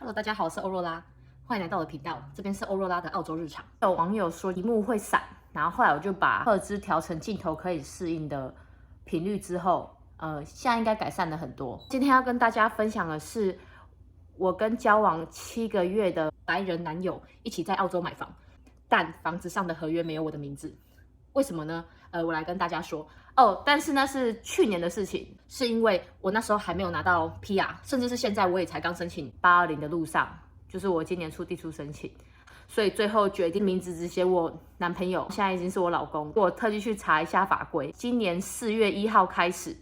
Hello， 大家好，我是欧若拉，欢迎来到我的频道。这边是欧若拉的澳洲日常。有网友说萤幕会闪，然后后来我就把赫兹调成镜头可以适应的频率之后，现在应该改善了很多。今天要跟大家分享的是，我跟交往7个月的白人男友一起在澳洲买房，但房子上的合约没有我的名字，为什么呢？我来跟大家说哦。但是那是去年的事情，是因为我那时候还没有拿到 PR， 甚至是现在我也才刚申请820的路上，就是我今年第初申请，所以最后决定名字只写我男朋友，现在已经是我老公。我特地去查一下法规，今年4月1号开始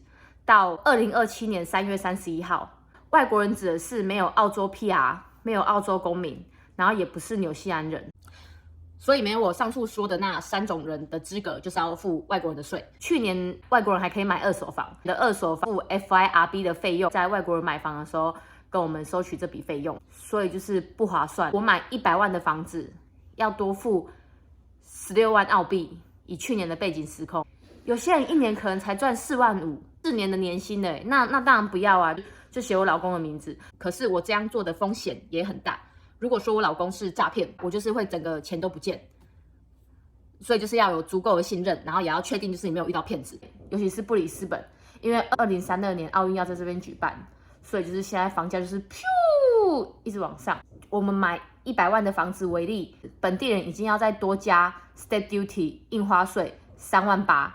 到2027年3月31号，外国人指的是没有澳洲 PR， 没有澳洲公民，然后也不是纽西兰人。所以没有我上述说的那3种人的资格，就是要付外国人的税。去年外国人还可以买二手房，你的二手房付 FIRB 的费用，在外国人买房的时候跟我们收取这笔费用，所以就是不划算。我买100万的房子要多付16万澳币，以去年的背景时空，有些人1年可能才赚4万5，4年的年薪的，那当然不要啊，就写我老公的名字。可是我这样做的风险也很大。如果说我老公是诈骗，我就是会整个钱都不见，所以就是要有足够的信任，然后也要确定就是你没有遇到骗子，尤其是布里斯本，因为2032年奥运要在这边举办，所以就是现在房价就是噗一直往上。我们买100万的房子为例，本地人已经要再多加 stamp duty 印花税3万8，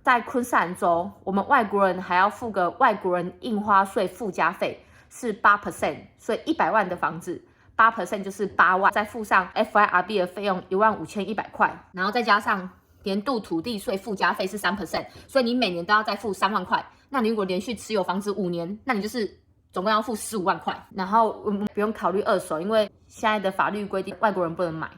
在昆士兰州，我们外国人还要付个外国人印花税附加费是 8%， 所以100万的房子。8% 就是8万，再付上 FIRB 的费用15100块，然后再加上年度土地税附加费是 3%， 所以你每年都要再付3万块。那你如果连续持有房子5年，那你就是总共要付15万块。然后我们不用考虑二手，因为现在的法律规定外国人不能买，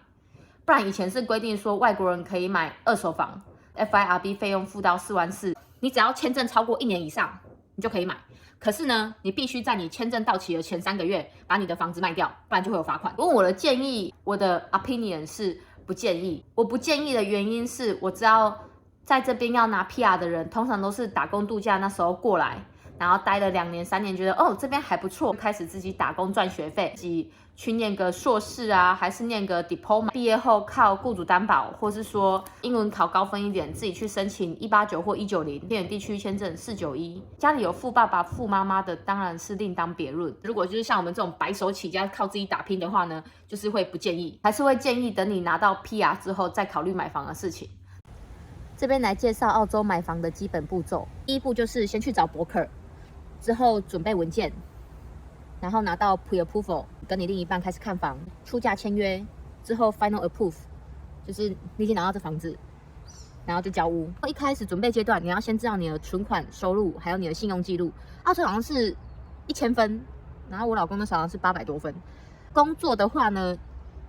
不然以前是规定说外国人可以买二手房 ，FIRB 费用付到4万4，你只要签证超过1年以上，你就可以买。可是呢，你必须在你签证到期的前3个月把你的房子卖掉，不然就会有罚款。问我的建议，我的 opinion 是不建议。我不建议的原因是，我知道在这边要拿 PR 的人，通常都是打工度假那时候过来，然后待了2年3年，觉得哦这边还不错，开始自己打工赚学费，自己去念个硕士啊，还是念个 diploma， 毕业后靠雇主担保，或是说英文考高分一点，自己去申请189或190偏远地区签证491。家里有富爸爸富妈妈的，当然是另当别论。如果就是像我们这种白手起家靠自己打拼的话呢，就是会不建议，还是会建议等你拿到 PR 之后再考虑买房的事情。这边来介绍澳洲买房的基本步骤。第一步就是先去找broker，之后准备文件，然后拿到 pre-approval， 跟你另一半开始看房，出价签约，之后 final approve， 就是你已经拿到这房子，然后就交屋。一开始准备阶段，你要先知道你的存款、收入，还有你的信用记录。澳洲好像是1000分，然后我老公那时候好像是800多分。工作的话呢，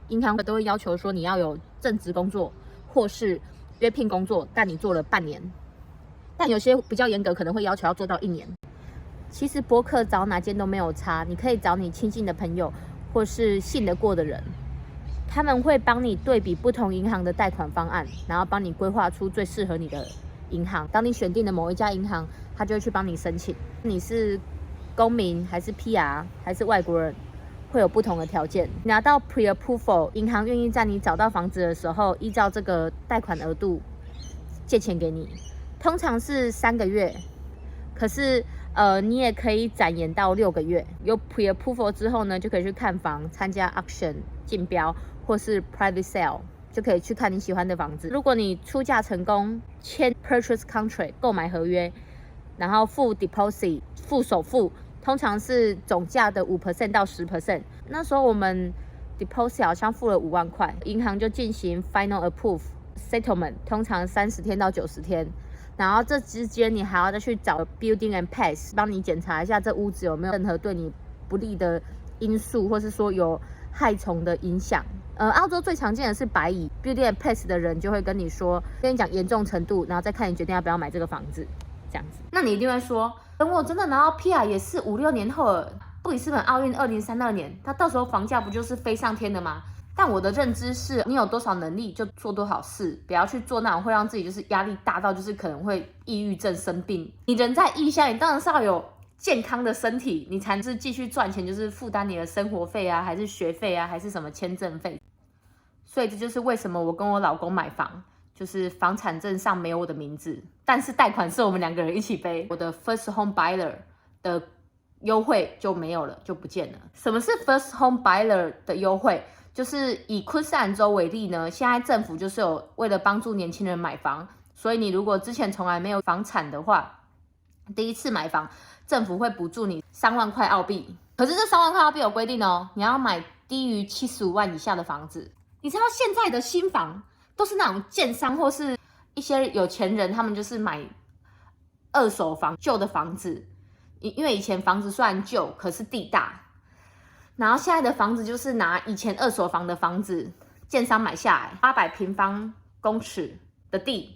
银行都会要求说你要有正职工作，或是约聘工作，但你做了半年。但有些比较严格，可能会要求要做到1年。其实博客找哪间都没有差，你可以找你亲近的朋友或是信得过的人，他们会帮你对比不同银行的贷款方案，然后帮你规划出最适合你的银行。当你选定的某一家银行，他就会去帮你申请。你是公民还是 PR 还是外国人，会有不同的条件。拿到 pre-approval， 银行愿意在你找到房子的时候，依照这个贷款额度借钱给你，通常是3个月，可是你也可以展延到6个月。有 pre-approval 之后呢，就可以去看房、参加 auction 竞标或是 private sale， 就可以去看你喜欢的房子。如果你出价成功，签 purchase contract 购买合约，然后付 deposit 付首付，通常是总价的5% 到10%。那时候我们 deposit 好像付了5万块，银行就进行 final approve settlement， 通常30天到90天。然后这之间你还要再去找 building and pass 帮你检查一下这屋子有没有任何对你不利的因素，或是说有害虫的影响。澳洲最常见的是白蚁 building and pass 的人就会跟你说，跟你讲严重程度，然后再看你决定要不要买这个房子，这样子。那你一定会说，等我真的拿到 PR 也是5-6年后了，布里斯本奥运2032年，它到时候房价不就是飞上天了吗？但我的认知是，你有多少能力就做多少事，不要去做那种会让自己就是压力大到就是可能会抑郁症生病。你人在异乡，你当然是要有健康的身体，你才是继续赚钱，就是负担你的生活费啊，还是学费啊，还是什么签证费。所以这就是为什么我跟我老公买房，就是房产证上没有我的名字，但是贷款是我们2个人一起背。我的 First Home Buyer 的优惠就没有了，就不见了。什么是 First Home Buyer 的优惠？就是以昆士兰州为例呢，现在政府就是有为了帮助年轻人买房，所以你如果之前从来没有房产的话，第一次买房，政府会补助你3万块澳币。可是这3万块澳币有规定哦，你要买低于75万以下的房子。你知道现在的新房都是那种建商或是一些有钱人，他们就是买二手房、旧的房子。因为以前房子虽然旧，可是地大。然后现在的房子就是拿以前二手房的房子，建商买下来800平方公尺的地。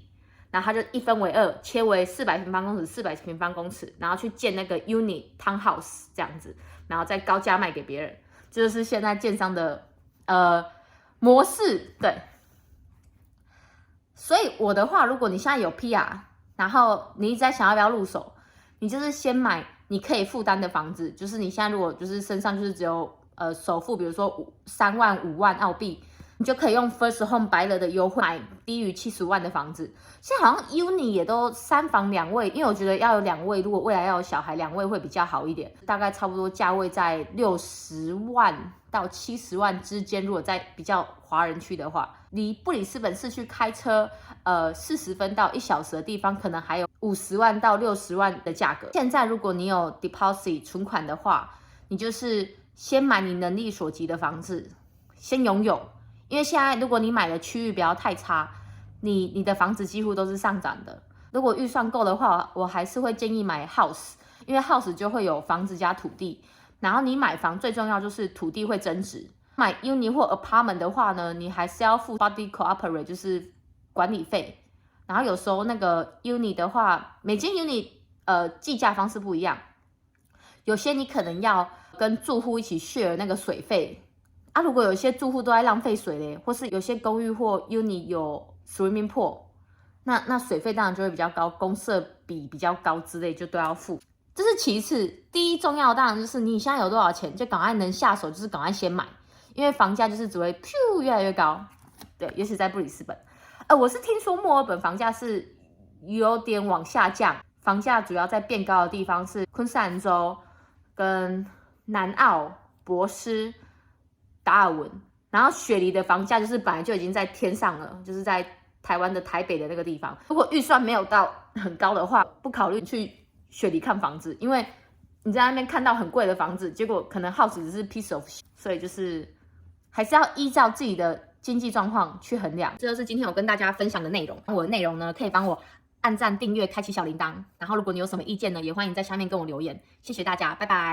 然后他就1分为2，切为400平方公尺、400平方公尺，然后去建那个 unit townhouse 这样子，然后再高价卖给别人，这就是现在建商的模式。对，所以我的话，如果你现在有 PR， 然后你一直在想要不要入手，你就是先买你可以负担的房子，就是你现在如果就是身上就是只有首付，比如说3万5万澳币。你就可以用 First Home Buyer 的优惠买低于70万的房子。现在好像 Uni 也都3房2卫，因为我觉得要有2卫，如果未来要有小孩，2卫会比较好一点。大概差不多价位在60万到70万之间。如果在比较华人区的话，离布里斯本市区开车40分到1小时的地方，可能还有50万到60万的价格。现在如果你有 deposit 存款的话，你就是先买你能力所及的房子，先拥有。因为现在如果你买的区域不要太差，你的房子几乎都是上涨的。如果预算够的话，我还是会建议买 house， 因为 house 就会有房子加土地。然后你买房最重要就是土地会增值。买 uni 或 apartment 的话呢，你还是要付 body cooperate， 就是管理费。然后有时候那个 uni 的话，每间 uni 计价方式不一样，有些你可能要跟住户一起 share 那个水费。如果有一些住户都在浪费水嘞，或是有些公寓或 uni 有 swimming pool， 那水费当然就会比较高，公设比比较高之类就都要付。这是其次，第一重要的当然就是你现在有多少钱，就赶快能下手，就是赶快先买，因为房价就是只会越来越高。对，尤其在布里斯本。我是听说墨尔本房价是有点往下降，房价主要在变高的地方是昆士兰州跟南澳、博斯、达尔文，然后雪梨的房价就是本来就已经在天上了，就是在台湾的台北的那个地方。如果预算没有到很高的话，不考虑去雪梨看房子，因为你在那边看到很贵的房子，结果可能 house 只是 piece of， 所以就是还是要依照自己的经济状况去衡量。这就是今天我跟大家分享的内容。我的内容呢，可以帮我按赞、订阅、开启小铃铛。然后如果你有什么意见呢，也欢迎在下面跟我留言。谢谢大家，拜拜。